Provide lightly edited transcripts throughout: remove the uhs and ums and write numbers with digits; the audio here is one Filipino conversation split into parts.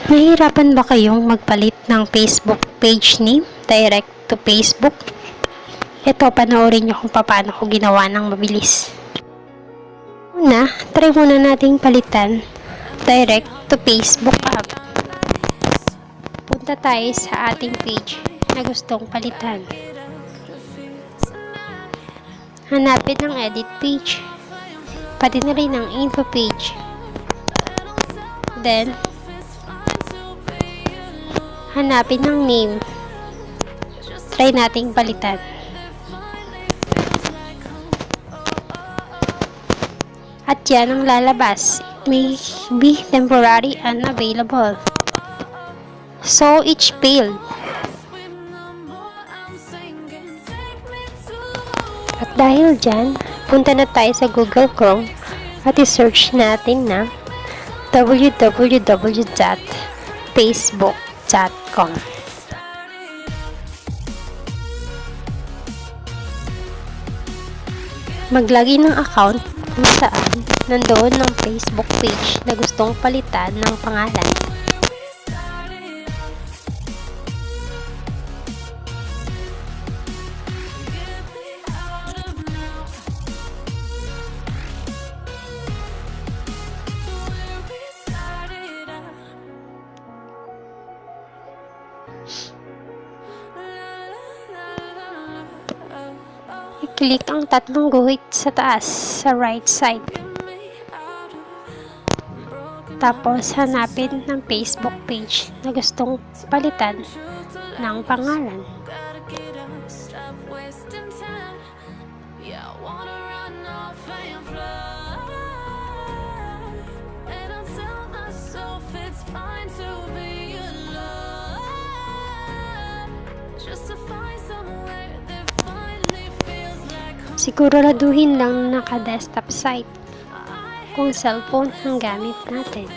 Nahihirapan ba kayong magpalit ng Facebook page name direct to Facebook? Ito, panoorin nyo kung paano ko ginawa ng mabilis. Una, try muna nating palitan direct to Facebook app. Punta tayo sa ating page na gustong palitan. Hanapin ang edit page, pati na rin ang info page. Then, hanapin ang name. Try nating palitan. At yan ang lalabas. It may be temporary unavailable. So, each failed. At dahil dyan, punta na tayo sa Google Chrome at i-search natin na www.facebook.com. Maglagay ng account kung saan nandoon ng Facebook page na gustong palitan ng pangalan. I-click ang tatlong guhit sa taas, sa right side. Tapos, hanapin ng Facebook page na gustong palitan ng pangalan. Siguraduhin lang na naka-desktop site kung cellphone ang gamit natin.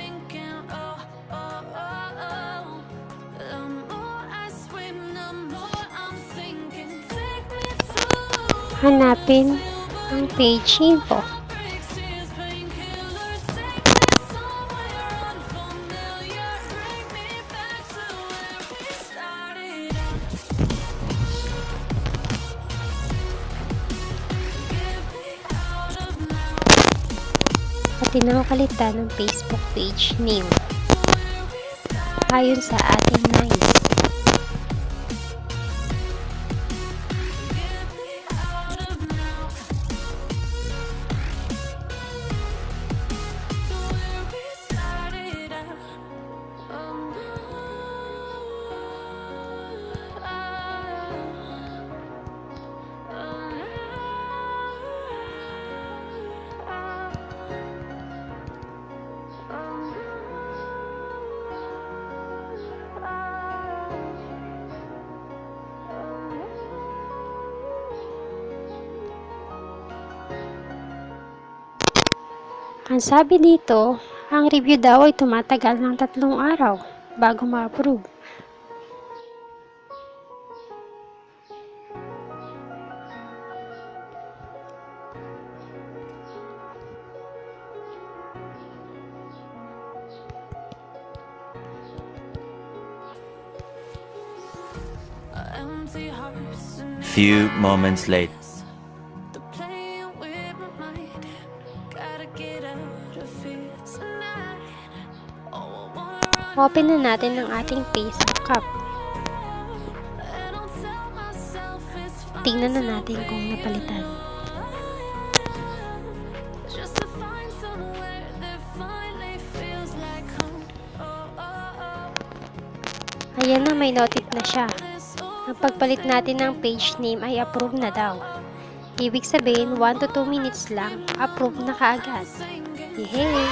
Hanapin ang page info. At tinakalitan ng Facebook page name ayon sa ating nais. Ang sabi dito, ang review daw ay tumatagal ng 3 araw bago ma-approve. Few moments later. Open na natin ang ating Facebook app. Tingnan na natin kung napalitan. Ayan na, may notif na siya. Ang pagpalit natin ng page name ay approve na daw. Ibig sabihin, 1 to 2 minutes lang, approve na kaagad. Yehey!